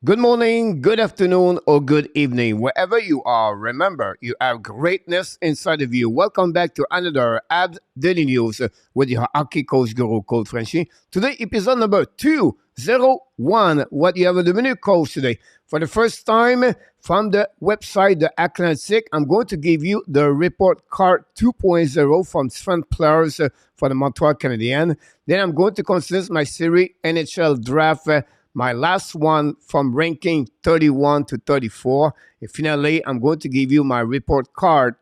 Good morning, good afternoon, or good evening, wherever you are. Remember, you have greatness inside of you. Welcome back to another HABS Daily News with your hockey coach guru, Coach Frenchy. Today, episode number 201. What you have in the menu, coach, today? For the first time from the website, the Atlantic, I'm going to give you the report card 2.0 from strength players for the Montreal Canadiens. Then I'm going to consider my series NHL draft. My last one from ranking 31 to 34. And finally, I'm going to give you my report card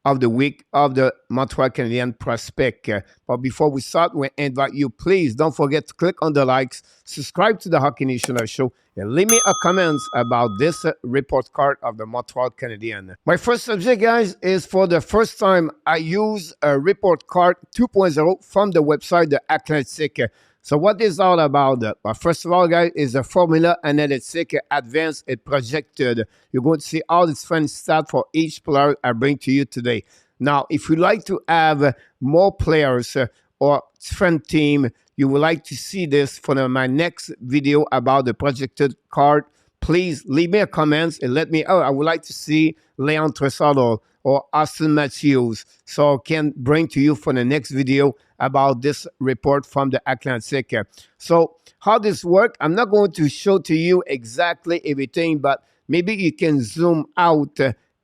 of the week of the Montreal Canadiens prospect. But before we start, we invite you, please don't forget to click on the likes, subscribe to the Hockey Nation Show, and leave me a comment about this report card of the Montreal Canadiens. My first subject, guys, is for the first time I use a report card 2.0 from the website, the Atlantic. So what is all about? Well, first of all, guys, is a formula analytic advanced and projected. You're going to see all the different stats for each player I bring to you today. Now, if you like to have more players or different team, you would like to see this for my next video about the projected card, please leave me a comment and let me, I would like to see Leon Tresado or Austin Matthews, so I can bring to you for the next video about this report from the Atlantic. So how this works, I'm not going to show to you exactly everything, but maybe you can zoom out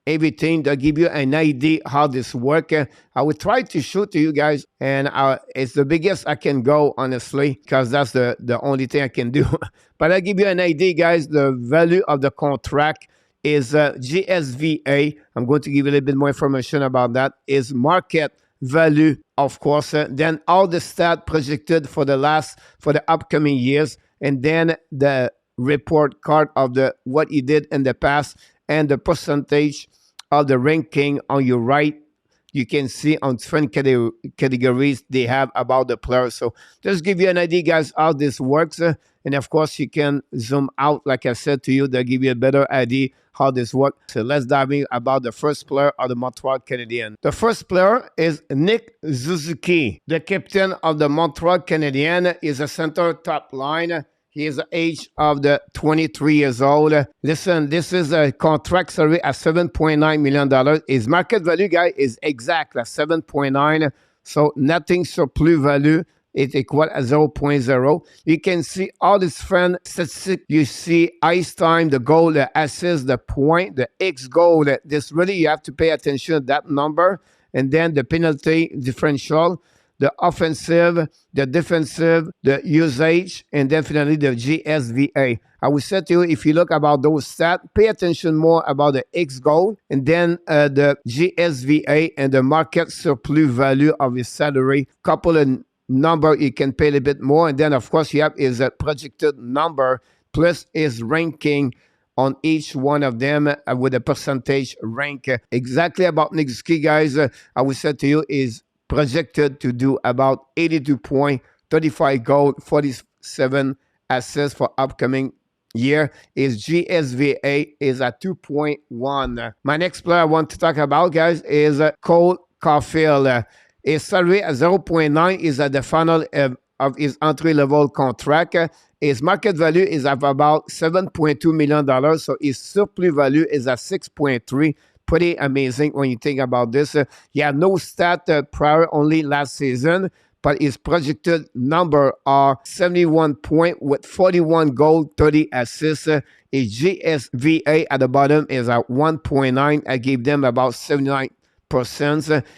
everything to give you an idea how this works. I will try to show to you guys, and it's the biggest I can go, honestly, because that's the only thing I can do. But I'll give you an idea, guys. The value of the contract is GSVA. I'm going to give you a little bit more information about that. Is market value, of course. Then all the stats projected for the upcoming years, and then the report card of the what he did in the past, and the percentage of the ranking on your right. You can see on different categories they have about the players. So just give you an idea, guys, how this works. And of course, you can zoom out, like I said to you, to give you a better idea how this works. So let's dive in about the first player of the Montreal Canadiens. The first player is Nick Suzuki, the captain of the Montreal Canadiens. Is a center top line. He is the age of the 23 years old. Listen, this is a contract salary at $7.9 million. His market value, guy, is exactly 7.9. So nothing surplus value. It equals at 0.0. You can see all these different statistics. You see ice time, the goal, the assist, the point, the X goal. This really, you have to pay attention to that number. And then the penalty differential, the offensive, the defensive, the usage, and definitely the GSVA. I will say to you, if you look about those stats, pay attention more about the X goal, and then the GSVA and the market surplus value of his salary. Couple of number you can pay a little bit more, and then of course you have his projected number plus his ranking on each one of them with a percentage rank. Exactly about Nick Suzuki, guys, I will say to you is projected to do about 82 points, 35 goals, 47 assists for upcoming year. His GSVA is at 2.1. My next player I want to talk about, guys, is Cole Caulfield. His salary at 0.9 is at the final of his entry-level contract. His market value is of about $7.2 million, so his surplus value is at 6.3. Pretty amazing when you think about this. He had no stat prior, only last season, but his projected number are 71 points with 41 goals, 30 assists. His GSVA at the bottom is at 1.9. I gave them about 79%.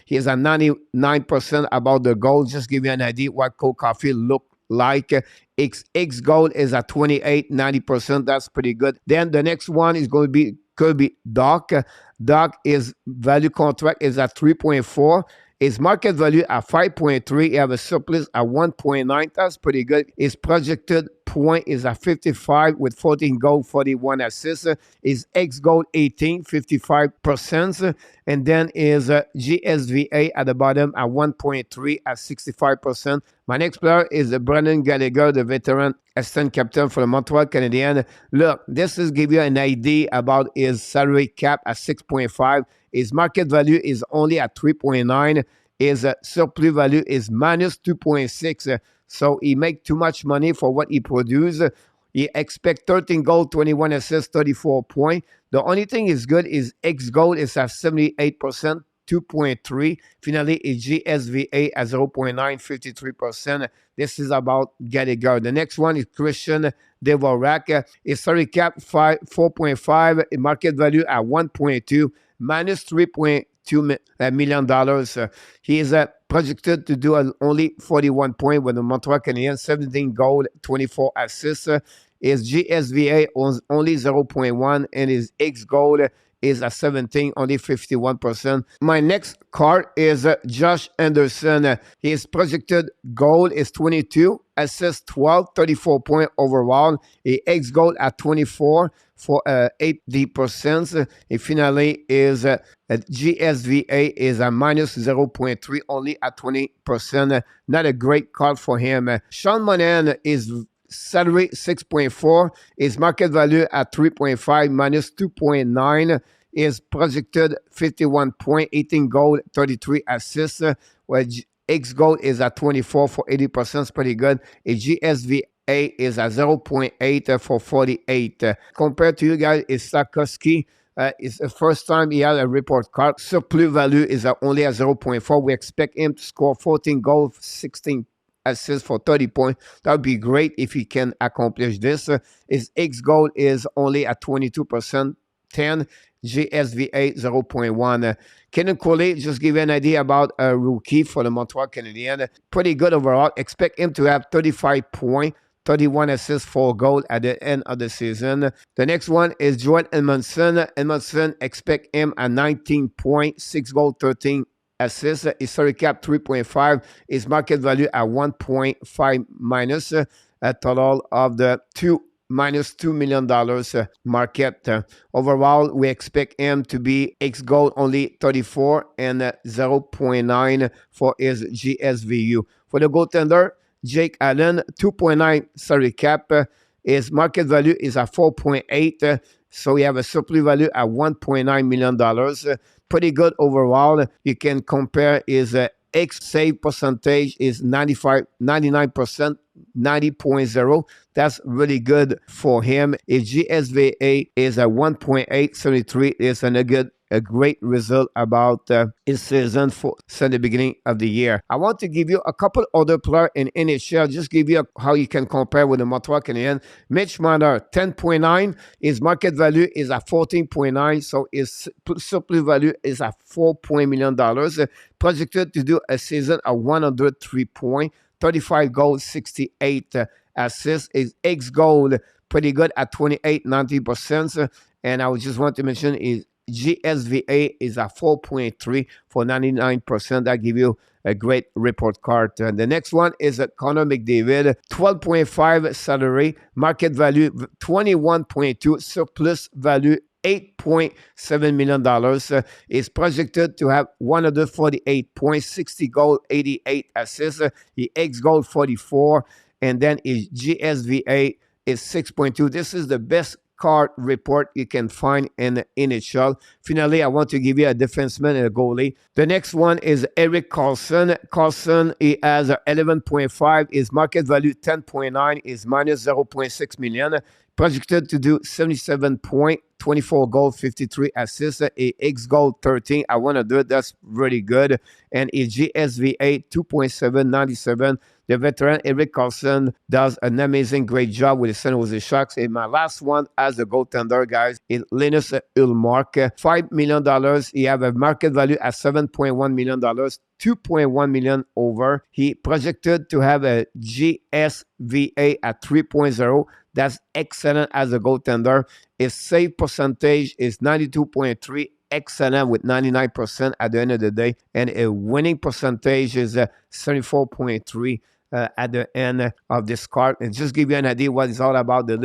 He is at 99% about the goal. Just give you an idea what Cole Caulfield look like. X goal is at 28, 90%. That's pretty good. Then the next one is going to be Kirby Dach. Dach is value contract is at 3.4. His market value at 5.3. He have a surplus at 1.9. That's pretty good. His projected point is at 55 with 14 goals, 41 assists. His X goal 18, 55%. And then his GSVA at the bottom at 1.3 at 65%. My next player is Brendan Gallagher, the veteran assistant captain for the Montreal Canadiens. Look, this is give you an idea about his salary cap at 6.5. His market value is only at 3.9. His surplus value is minus 2.6. So he make too much money for what he produces. He expect 13 goals, 21 assists, 34 points. The only thing is good is X goal is at 78%. 2.3. Finally, a GSVA at 0.9, 53%. This is about Gallagher. The next one is Christian Dvorak. His salary cap 4.5, market value at 1.2, minus $3.2 million. He is projected to do only 41 points with the Montreal Canadiens, 17 goals, 24 assists. His GSVA owns only 0.1, and his X goal is at 17, only 51%. My next card is Josh Anderson. His projected goal is 22, assists 12, 34 points overall. His X goal at 24 for 80%. Finally is GSVA is a minus 0.3, only at 20%. Not a great card for him. Sean Monahan is salary 6.4, is market value at 3.5, minus 2.9, is projected 51 point, 18 goal, 33 assists, where X goal is at 24 for 80%, it's pretty good. A GSVA is at 0.8 for 48. Compared to you guys, is Sarkowski. It's the first time he had a report card. Surplus value is only at 0.4. We expect him to score 14 goals, 16 assists for 30 points. That would be great if he can accomplish this. His X goal is only at 22%, 10. GSVA 0.1. Kenan Coley, just give you an idea about a rookie for the Montreal Canadiens. Pretty good overall. Expect him to have 35 points, 31 assists, 4 goals at the end of the season. The next one is Joel Edmondson. Edmondson, expect him at 19 points, 6 goals, 13 assists. His salary cap 3.5. His market value at 1.5 minus. A total of the minus $2 million market. Overall, we expect him to be X goal only 34 and 0.9 for his GSVU. For the goaltender, Jake Allen, 2.9 salary cap. His market value is at 4.8. So we have a surplus value at $1.9 million. Pretty good overall. You can compare his X save percentage is 99%, 90.0. That's really good for him. His GSVA is a 1.873. It's a great result about his season since the beginning of the year. I want to give you a couple other players in NHL, just give you how you can compare with the Montreal Canadiens. Mitch Marner, 10.9. His market value is at 14.9, so his surplus value is at $4 million. Projected to do a season of 103 points, 35 goals, 68 assists. His X goal pretty good at 28, 90%. And I just want to mention his GSVA is at 4.3 for 99%. That give you a great report card. And the next one is Connor McDavid, 12.5 salary, market value 21.2, surplus value $8.7 million. Is projected to have 148 points, 60 goals, 88 assists. The X goal 44, and then his GSVA is 6.2. This is the best card report you can find in the NHL. Finally, I want to give you a defenseman and a goalie. The next one is Erik Karlsson. Karlsson, he has 11.5. His market value 10.9 is minus 0.6 million. Projected to do 77 points, 24 goals, 53 assists, a X goal 13. I want to do it. That's really good. And a GSVA 2.7, 97. The veteran Erik Karlsson does an amazing, great job with the San Jose Sharks. And my last one as a goaltender, guys, is Linus Ullmark. $5 million. He have a market value at $7.1 million. 2.1 million over. He projected to have a GSVA at 3.0. That's excellent as a goaltender. His save percentage is 92.3. Excellent with 99% at the end of the day. And a winning percentage is 74.3 at the end of this card. And just give you an idea what it's all about, the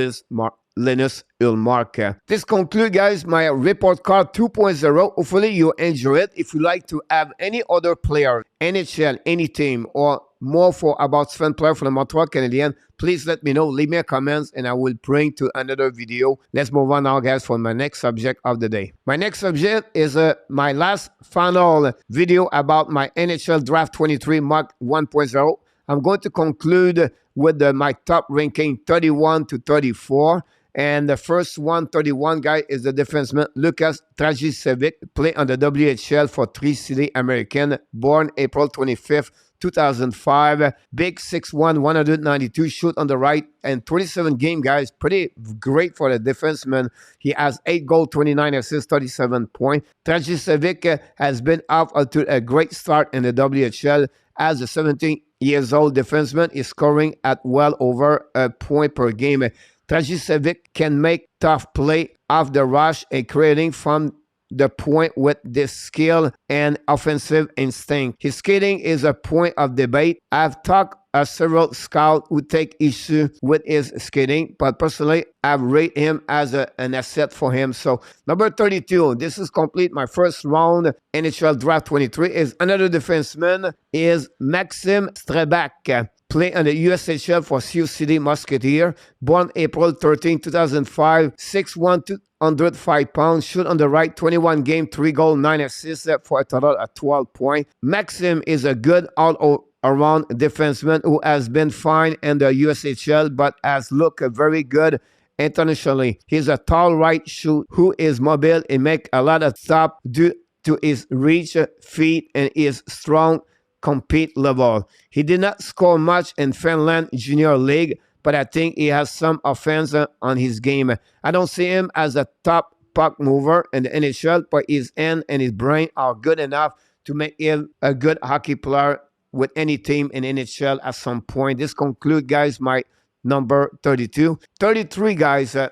Linus Ullmark. This concludes, guys, my report card 2.0. Hopefully you enjoy it. If you like to have any other player, NHL, any team, or more about Sven player for the Montreal Canadiens, please let me know. Leave me a comment and I will bring to another video. Let's move on now, guys, for my next subject of the day. My next subject is my last final video about my NHL Draft 23 Mark 1.0. I'm going to conclude with my top ranking 31 to 34. And the first 131 guy is the defenseman Lukas Trajicevic, play on the WHL for Tri City American, born April 25th, 2005. Big 6'1", 192, shoot on the right, and 27 game, guys. Pretty great for the defenseman. He has 8 goals, 29 assists, 37 points. Trajicevic has been off to a great start in the WHL. As a 17-years-old defenseman is scoring at well over a point per game. Trajicevic can make tough play off the rush and creating from the point with this skill and offensive instinct. His skating is a point of debate. I've talked to several scouts who take issue with his skating, but personally, I've rated him as an asset for him. So, number 32, this is complete my first round NHL Draft 23, is another defenseman, is Maxim Strebak. Play on the USHL for Sioux City Musketeer, born April 13, 2005, 6'1", 205 pounds, shoot on the right, 21 game, 3 goals, 9 assists for a total of 12 points. Maxim is a good all-around defenseman who has been fine in the USHL but has looked very good internationally. He's a tall right shoot who is mobile and make a lot of stops due to his reach, feet, and his strong compete level. He did not score much in Finland Junior League, but I think he has some offense on his game. I don't see him as a top puck mover in the NHL, but his hand and his brain are good enough to make him a good hockey player with any team in NHL at some point. This concludes, guys, my number 32. 33, guys, this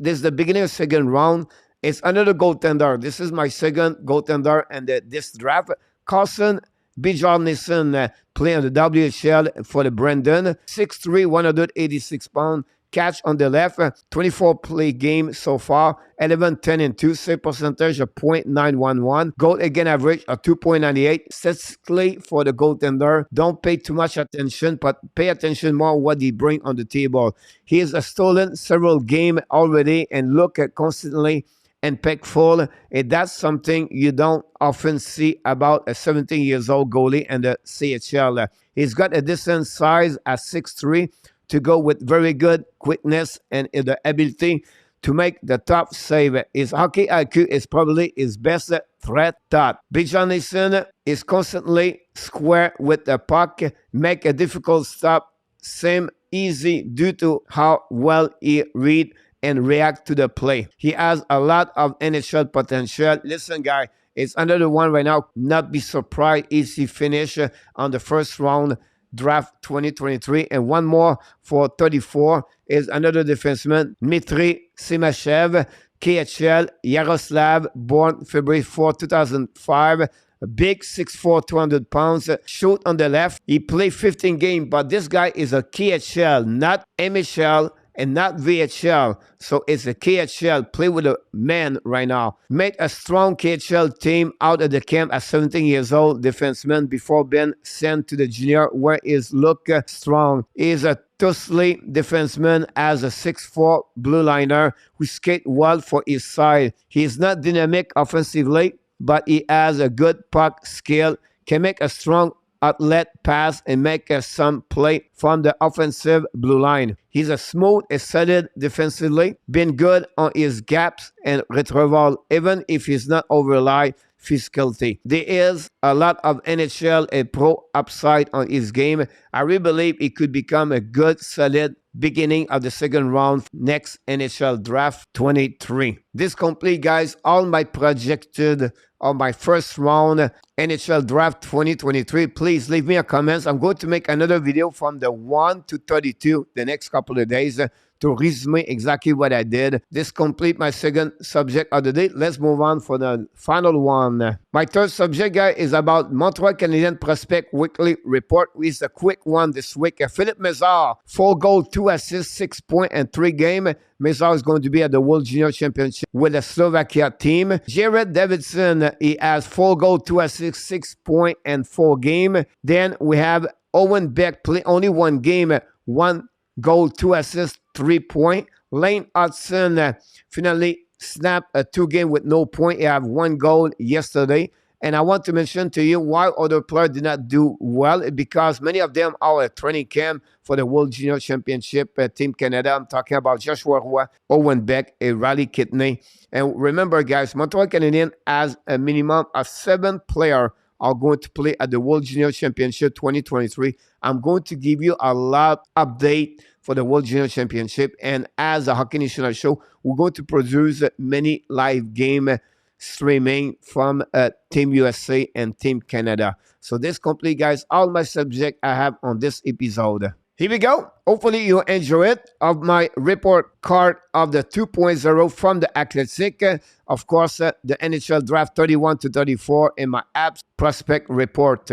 is the beginning of second round. It's another goaltender. This is my second goaltender in this draft. Carson Bjarnason play on the WHL for the Brandon. 6'3", 186 pounds. Catch on the left. 24 play game so far. 11, 10, and 2. Save percentage of .911. Goal again average of 2.98. Statistically for the goaltender, don't pay too much attention, but pay attention more what he bring on the table. He has stolen several games already and look at constantly impactful, and that's something you don't often see about a 17-years-old goalie in the CHL. He's got a decent size at 6'3", to go with very good quickness and the ability to make the top save. His hockey IQ is probably his best threat thought. Bjarnason is constantly square with the puck, make a difficult stop seem easy due to how well he read and react to the play. He has a lot of NHL potential. Listen, guy, it's another one right now. Not be surprised if he finish on the first round draft 2023. And one more for 34 is another defenseman, Dmitry Simashev, KHL, Yaroslav, born February 4, 2005. A big 6'4", 200 pounds, shoot on the left. He played 15 games, but this guy is a KHL, not MHL, and not VHL. So it's a KHL, play with a man right now. Made a strong KHL team out of the camp at 17 years old, defenseman, before being sent to the junior where his look strong. He is a Tusley defenseman as a 6'4" blue liner who skate well for his side. He is not dynamic offensively, but he has a good puck skill, can make a strong outlet pass and make some play from the offensive blue line. He's a smooth and solid defensively, been good on his gaps and retrieval, even if he's not overly physicality. There is a lot of NHL and pro upside on his game. I really believe he could become a good, solid beginning of the second round next NHL Draft 23. This complete, guys, all my projected on my first round NHL Draft 2023. Please leave me a comment. I'm going to make another video from the 1 to 32 the next couple of days to resume exactly what I did. This complete my second subject of the day. Let's move on for the final one. My third subject, guys, is about Montreal Canadiens Prospect Weekly Report. It's a quick one this week. Philippe Mézard, 4 goals, 2 assists, 6 points, and 3 games. Mézard is going to be at the World Junior Championship with the Slovakia team. Jared Davidson, he has 4 goals, 2 assists, 6 points, and 4 games. Then we have Owen Beck, play only 1 game, 1 goal, 2 assists, 3 points. Lane Hudson finally snapped a 2 game with no point. He had 1 goal yesterday. And I want to mention to you why other players did not do well, because many of them are at training camp for the World Junior Championship. Team Canada, I'm talking about Joshua Roy, Owen Beck, and Riley Kidney. And remember, guys, Montreal Canadiens has a minimum of 7 players are going to play at the World Junior Championship 2023. I'm going to give you a live update for the World Junior Championship. And as a Hockey National show, we're going to produce many live game streaming from Team USA and Team Canada. So this complete, guys, all my subject I have on this episode. Here we go. Hopefully you enjoy it of my report card of the 2.0 from the Athletic. Of course, the NHL Draft 31 to 34 in my HABS prospect report.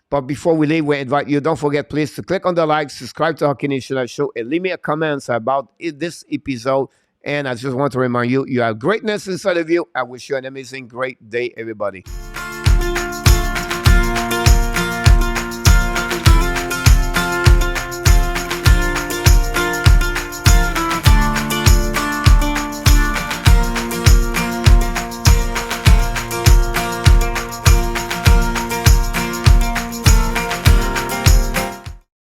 But before we leave, we invite you, don't forget, please, to click on the like, subscribe to Hockey National Show, and leave me a comment about this episode. And I just want to remind you, you have greatness inside of you. I wish you an amazing, great day, everybody.